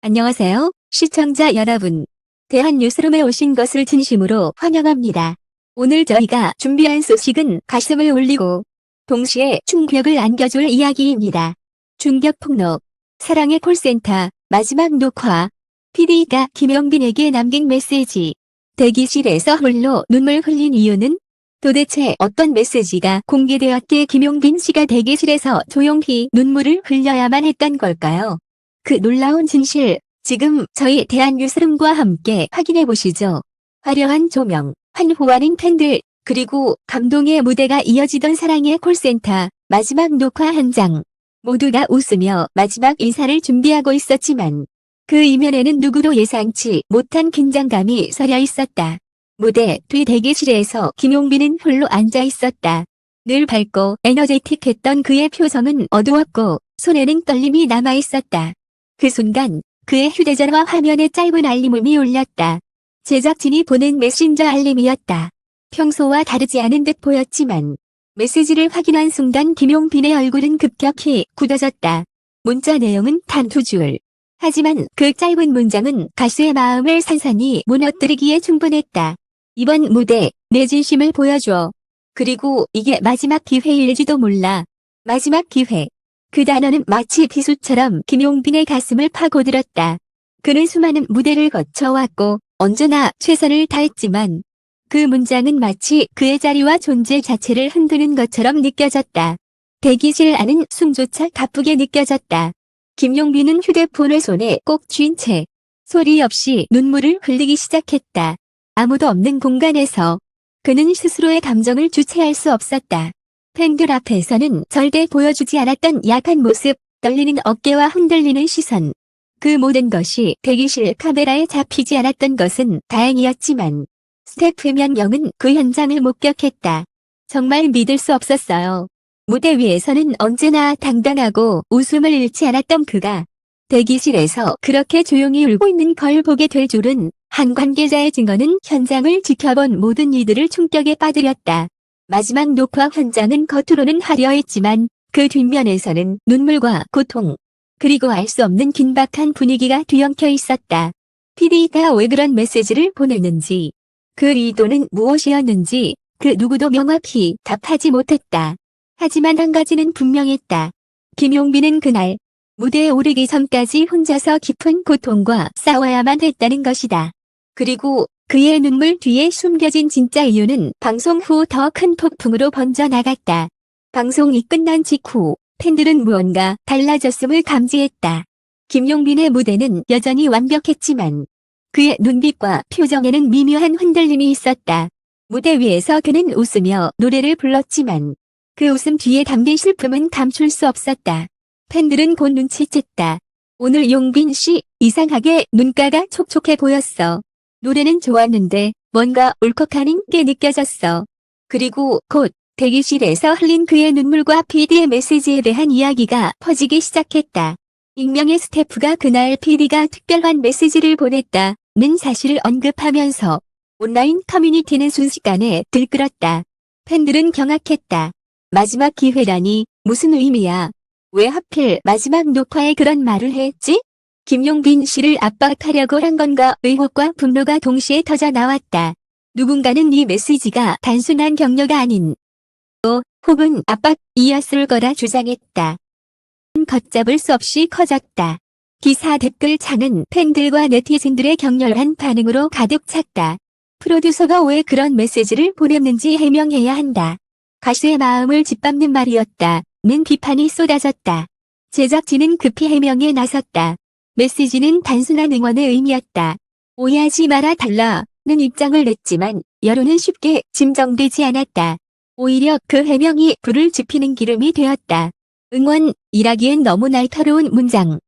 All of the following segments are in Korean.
안녕하세요, 시청자 여러분. 대한뉴스룸에 오신 것을 진심으로 환영합니다. 오늘 저희가 준비한 소식은 가슴을 울리고 동시에 충격을 안겨줄 이야기입니다. 충격 폭로. 사랑의 콜센터 마지막 녹화. PD가 김용빈에게 남긴 메시지. 대기실에서 홀로 눈물 흘린 이유는? 도대체 어떤 메시지가 공개되었기에 김용빈 씨가 대기실에서 조용히 눈물을 흘려야만 했던 걸까요? 그 놀라운 진실, 지금 저희 대한뉴스룸과 함께 확인해 보시죠. 화려한 조명, 환호하는 팬들, 그리고 감동의 무대가 이어지던 사랑의 콜센터 마지막 녹화 현장. 모두가 웃으며 마지막 인사를 준비하고 있었지만 그 이면에는 누구도 예상치 못한 긴장감이 서려 있었다. 무대 뒤 대기실에서 김용빈은 홀로 앉아 있었다. 늘 밝고 에너제틱했던 그의 표정은 어두웠고 손에는 떨림이 남아 있었다. 그 순간 그의 휴대전화 화면에 짧은 알림음이 울렸다. 제작진이 보낸 메신저 알림이었다. 평소와 다르지 않은 듯 보였지만 메시지를 확인한 순간 김용빈의 얼굴은 급격히 굳어졌다. 문자 내용은 단 2줄. 하지만 그 짧은 문장은 가수의 마음을 산산히 무너뜨리기에 충분했다. 이번 무대, 내 진심을 보여줘. 그리고 이게 마지막 기회일지도 몰라. 마지막 기회. 그 단어는 마치 비수처럼 김용빈의 가슴을 파고들었다. 그는 수많은 무대를 거쳐왔고 언제나 최선을 다했지만 그 문장은 마치 그의 자리와 존재 자체를 흔드는 것처럼 느껴졌다. 대기실 안은 숨조차 가쁘게 느껴졌다. 김용빈은 휴대폰을 손에 꼭 쥔 채 소리 없이 눈물을 흘리기 시작했다. 아무도 없는 공간에서 그는 스스로의 감정을 주체할 수 없었다. 팬들 앞에서는 절대 보여주지 않았던 약한 모습, 떨리는 어깨와 흔들리는 시선. 그 모든 것이 대기실 카메라에 잡히지 않았던 것은 다행이었지만 스태프 명령은 그 현장을 목격했다. 정말 믿을 수 없었어요. 무대 위에서는 언제나 당당하고 웃음을 잃지 않았던 그가 대기실에서 그렇게 조용히 울고 있는 걸 보게 될 줄은. 한 관계자의 증언은 현장을 지켜본 모든 이들을 충격에 빠뜨렸다. 마지막 녹화 현장은 겉으로는 화려했지만 그 뒷면에서는 눈물과 고통, 그리고 알 수 없는 긴박한 분위기가 뒤엉켜 있었다. PD가 왜 그런 메시지를 보냈는지, 그 의도는 무엇이었는지 그 누구도 명확히 답하지 못했다. 하지만 한 가지는 분명했다. 김용빈은 그날 무대에 오르기 전까지 혼자서 깊은 고통과 싸워야만 했다는 것이다. 그리고 그의 눈물 뒤에 숨겨진 진짜 이유는 방송 후 더 큰 폭풍으로 번져나갔다. 방송이 끝난 직후 팬들은 무언가 달라졌음을 감지했다. 김용빈의 무대는 여전히 완벽했지만 그의 눈빛과 표정에는 미묘한 흔들림이 있었다. 무대 위에서 그는 웃으며 노래를 불렀지만 그 웃음 뒤에 담긴 슬픔은 감출 수 없었다. 팬들은 곧 눈치챘다. 오늘 용빈 씨 이상하게 눈가가 촉촉해 보였어. 노래는 좋았는데 뭔가 울컥하는 게 느껴졌어. 그리고 곧 대기실에서 흘린 그의 눈물과 PD의 메시지에 대한 이야기가 퍼지기 시작했다. 익명의 스태프가 그날 PD가 특별한 메시지를 보냈다는 사실을 언급하면서 온라인 커뮤니티는 순식간에 들끓었다. 팬들은 경악했다. 마지막 기회라니 무슨 의미야? 왜 하필 마지막 녹화에 그런 말을 했지? 김용빈 씨를 압박하려고 한 건가? 의혹과 분노가 동시에 터져 나왔다. 누군가는 이 메시지가 단순한 격려가 아닌 혹은 압박이었을 거라 주장했다. 걷잡을 수 없이 커졌다. 기사 댓글창은 팬들과 네티즌들의 격렬한 반응으로 가득 찼다. 프로듀서가 왜 그런 메시지를 보냈는지 해명해야 한다. 가수의 마음을 짓밟는 말이었다는 비판이 쏟아졌다. 제작진은 급히 해명에 나섰다. 메시지는 단순한 응원의 의미였다. 오해하지 마라 달라는 입장을 냈지만 여론은 쉽게 짐정되지 않았다. 오히려 그 해명이 불을 지피는 기름이 되었다. 응원이라기엔 너무 날카로운 문장.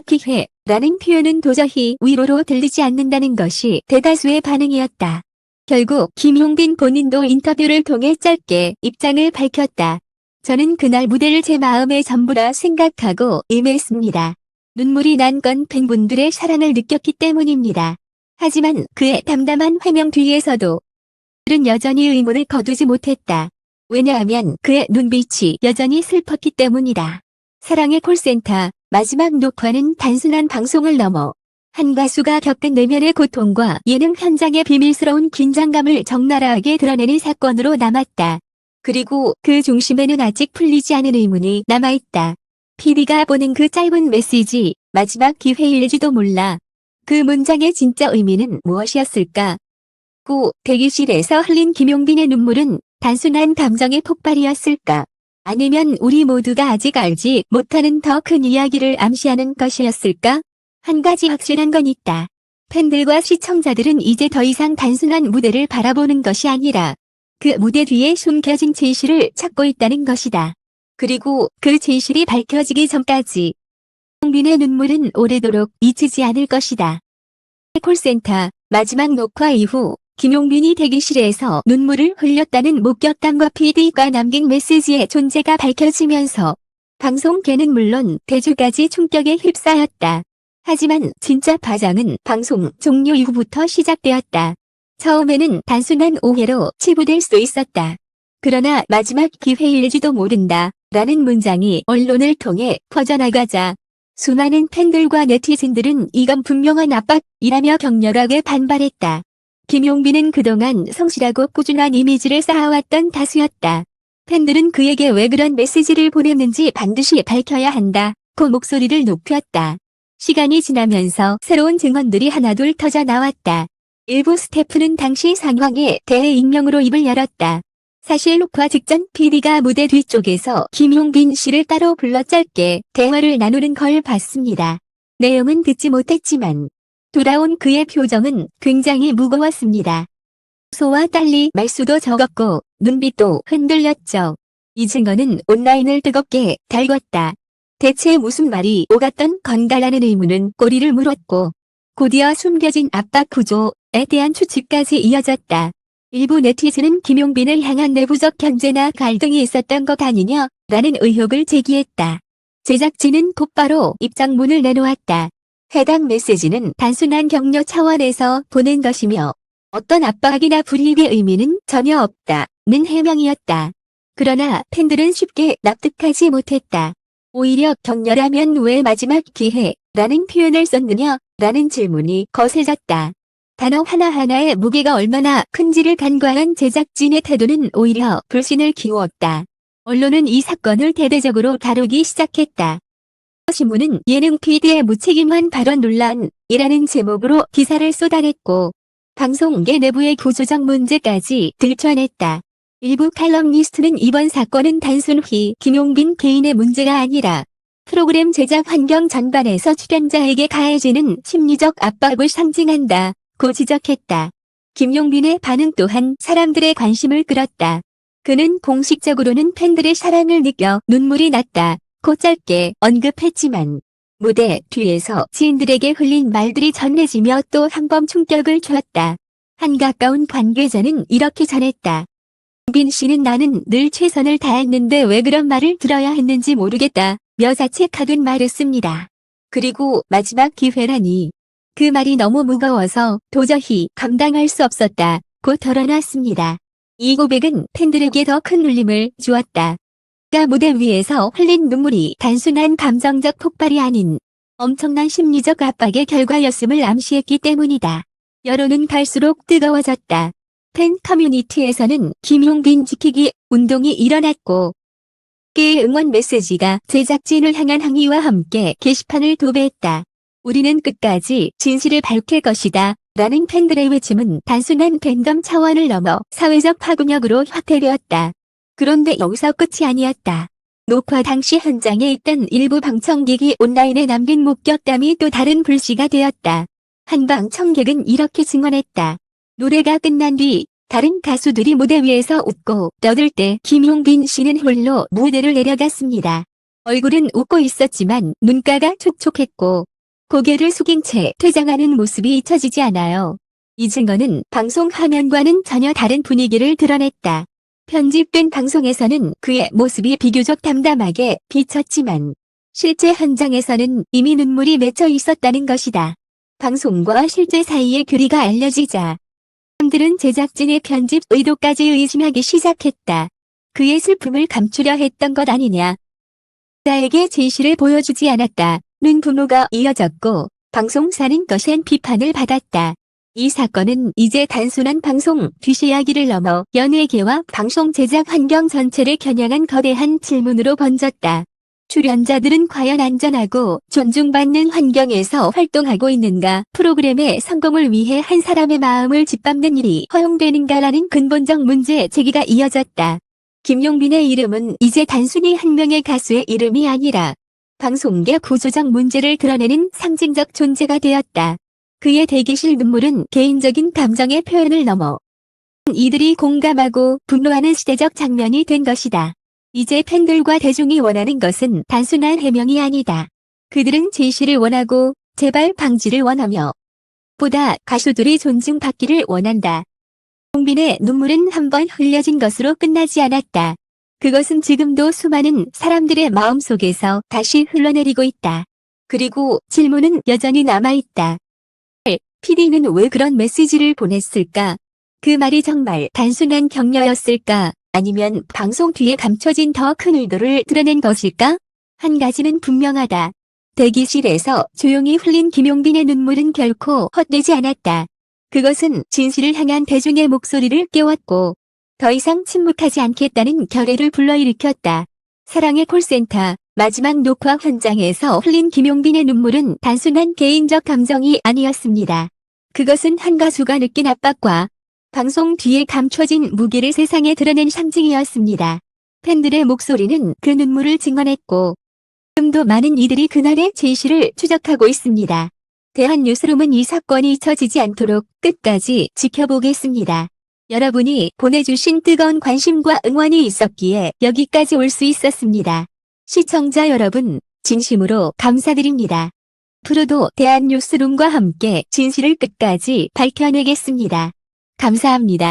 기회라는 표현은 도저히 위로로 들리지 않는다는 것이 대다수의 반응이었다. 결국 김용빈 본인도 인터뷰를 통해 짧게 입장을 밝혔다. 저는 그날 무대를 제 마음의 전부라 생각하고 임했습니다. 눈물이 난 건 팬분들의 사랑을 느꼈기 때문입니다. 하지만 그의 담담한 해명 뒤에서도 는 여전히 의문을 거두지 못했다. 왜냐하면 그의 눈빛이 여전히 슬펐기 때문이다. 사랑의 콜센터 마지막 녹화는 단순한 방송을 넘어 한 가수가 겪은 내면의 고통과 예능 현장의 비밀스러운 긴장감을 적나라하게 드러내는 사건으로 남았다. 그리고 그 중심에는 아직 풀리지 않은 의문이 남아있다. PD가 보낸 그 짧은 메시지, 마지막 기회일지도 몰라. 그 문장의 진짜 의미는 무엇이었을까? 고 대기실에서 흘린 김용빈의 눈물은 단순한 감정의 폭발이었을까? 아니면 우리 모두가 아직 알지 못하는 더 큰 이야기를 암시하는 것이었을까? 한 가지 확실한 건 있다. 팬들과 시청자들은 이제 더 이상 단순한 무대를 바라보는 것이 아니라 그 무대 뒤에 숨겨진 진실을 찾고 있다는 것이다. 그리고 그 진실이 밝혀지기 전까지 홍빈의 눈물은 오래도록 잊히지 않을 것이다. 콜센터 마지막 녹화 이후 김용빈이 대기실에서 눈물을 흘렸다는 목격담과 PD가 남긴 메시지의 존재가 밝혀지면서 방송계는 물론 대중까지 충격에 휩싸였다. 하지만 진짜 파장은 방송 종료 이후부터 시작되었다. 처음에는 단순한 오해로 치부될 수 있었다. 그러나 마지막 기회일지도 모른다 라는 문장이 언론을 통해 퍼져나가자 수많은 팬들과 네티즌들은 이건 분명한 압박이라며 격렬하게 반발했다. 김용빈은 그동안 성실하고 꾸준한 이미지를 쌓아왔던 다수였다. 팬들은 그에게 왜 그런 메시지를 보냈는지 반드시 밝혀야 한다고 목소리를 높였다. 시간이 지나면서 새로운 증언들이 하나둘 터져 나왔다. 일부 스태프는 당시 상황에 대해 익명으로 입을 열었다. 사실 녹화 직전 PD가 무대 뒤쪽에서 김용빈 씨를 따로 불러 짧게 대화를 나누는 걸 봤습니다. 내용은 듣지 못했지만 돌아온 그의 표정은 굉장히 무거웠습니다. 소와 달리 말수도 적었고 눈빛도 흔들렸죠. 이 증언은 온라인을 뜨겁게 달궜다. 대체 무슨 말이 오갔던 건가라는 의문은 꼬리를 물었고 곧이어 숨겨진 압박 구조에 대한 추측까지 이어졌다. 일부 네티즌은 김용빈을 향한 내부적 견제나 갈등이 있었던 것 아니냐라는 의혹을 제기했다. 제작진은 곧바로 입장문을 내놓았다. 해당 메시지는 단순한 격려 차원에서 보낸 것이며 어떤 압박이나 불이익의 의미는 전혀 없다는 해명이었다. 그러나 팬들은 쉽게 납득하지 못했다. 오히려 격렬하면 왜 마지막 기회라는 표현을 썼느냐라는 질문이 거세졌다. 단어 하나하나의 무게가 얼마나 큰지를 간과한 제작진의 태도는 오히려 불신을 키웠다. 언론은 이 사건을 대대적으로 다루기 시작했다. 신문은 예능 PD의 무책임한 발언 논란이라는 제목으로 기사를 쏟아냈고 방송계 내부의 구조적 문제까지 들춰냈다. 일부 칼럼니스트는 이번 사건은 단순히 김용빈 개인의 문제가 아니라 프로그램 제작 환경 전반에서 출연자에게 가해지는 심리적 압박을 상징한다고 지적했다. 김용빈의 반응 또한 사람들의 관심을 끌었다. 그는 공식적으로는 팬들의 사랑을 느껴 눈물이 났다고 짧게 언급했지만 무대 뒤에서 지인들에게 흘린 말들이 전해지며 또 한 번 충격을 주었다. 한 가까운 관계자는 이렇게 전했다. 빈 씨는 나는 늘 최선을 다했는데 왜 그런 말을 들어야 했는지 모르겠다며 자책하듯 말했습니다. 그리고 마지막 기회라니. 그 말이 너무 무거워서 도저히 감당할 수 없었다고 털어놨습니다. 이 고백은 팬들에게 더 큰 울림을 주었다. 그가 무대 위에서 흘린 눈물이 단순한 감정적 폭발이 아닌 엄청난 심리적 압박의 결과였음을 암시했기 때문이다. 여론은 갈수록 뜨거워졌다. 팬 커뮤니티에서는 김용빈 지키기 운동이 일어났고 그의 응원 메시지가 제작진을 향한 항의와 함께 게시판을 도배했다. 우리는 끝까지 진실을 밝힐 것이다 라는 팬들의 외침은 단순한 팬덤 차원을 넘어 사회적 파급력으로 확대되었다. 그런데 여기서 끝이 아니었다. 녹화 당시 현장에 있던 일부 방청객이 온라인에 남긴 목격담이 또 다른 불씨가 되었다. 한 방청객은 이렇게 증언했다. 노래가 끝난 뒤 다른 가수들이 무대 위에서 웃고 떠들 때 김용빈 씨는 홀로 무대를 내려갔습니다. 얼굴은 웃고 있었지만 눈가가 촉촉했고 고개를 숙인 채 퇴장하는 모습이 잊혀지지 않아요. 이 증언은 방송 화면과는 전혀 다른 분위기를 드러냈다. 편집된 방송에서는 그의 모습이 비교적 담담하게 비쳤지만 실제 현장에서는 이미 눈물이 맺혀 있었다는 것이다. 방송과 실제 사이의 괴리가 알려지자 사람들은 제작진의 편집 의도까지 의심하기 시작했다. 그의 슬픔을 감추려 했던 것 아니냐. 자에게 진실을 보여주지 않았다는 분노가 이어졌고 방송사는 거센 비판을 받았다. 이 사건은 이제 단순한 방송 뒷이야기를 넘어 연예계와 방송 제작 환경 전체를 겨냥한 거대한 질문으로 번졌다. 출연자들은 과연 안전하고 존중받는 환경에서 활동하고 있는가? 프로그램의 성공을 위해 한 사람의 마음을 짓밟는 일이 허용되는가라는 근본적 문제 제기가 이어졌다. 김용빈의 이름은 이제 단순히 한 명의 가수의 이름이 아니라 방송계 구조적 문제를 드러내는 상징적 존재가 되었다. 그의 대기실 눈물은 개인적인 감정의 표현을 넘어 이들이 공감하고 분노하는 시대적 장면이 된 것이다. 이제 팬들과 대중이 원하는 것은 단순한 해명이 아니다. 그들은 진실을 원하고 재발 방지를 원하며 보다 가수들이 존중받기를 원한다. 홍빈의 눈물은 한 번 흘려진 것으로 끝나지 않았다. 그것은 지금도 수많은 사람들의 마음속에서 다시 흘러내리고 있다. 그리고 질문은 여전히 남아있다. PD는 왜 그런 메시지를 보냈을까? 그 말이 정말 단순한 격려였을까? 아니면 방송 뒤에 감춰진 더 큰 의도를 드러낸 것일까? 한 가지는 분명하다. 대기실에서 조용히 흘린 김용빈의 눈물은 결코 헛되지 않았다. 그것은 진실을 향한 대중의 목소리를 깨웠고 더 이상 침묵하지 않겠다는 결의를 불러일으켰다. 사랑의 콜센터 마지막 녹화 현장에서 흘린 김용빈의 눈물은 단순한 개인적 감정이 아니었습니다. 그것은 한 가수가 느낀 압박과 방송 뒤에 감춰진 무게를 세상에 드러낸 상징이었습니다. 팬들의 목소리는 그 눈물을 증언했고 지금도 많은 이들이 그날의 진실을 추적하고 있습니다. 대한뉴스룸은 이 사건이 잊혀지지 않도록 끝까지 지켜보겠습니다. 여러분이 보내주신 뜨거운 관심과 응원이 있었기에 여기까지 올 수 있었습니다. 시청자 여러분, 진심으로 감사드립니다. 앞으로도 대한뉴스룸과 함께 진실을 끝까지 밝혀내겠습니다. 감사합니다.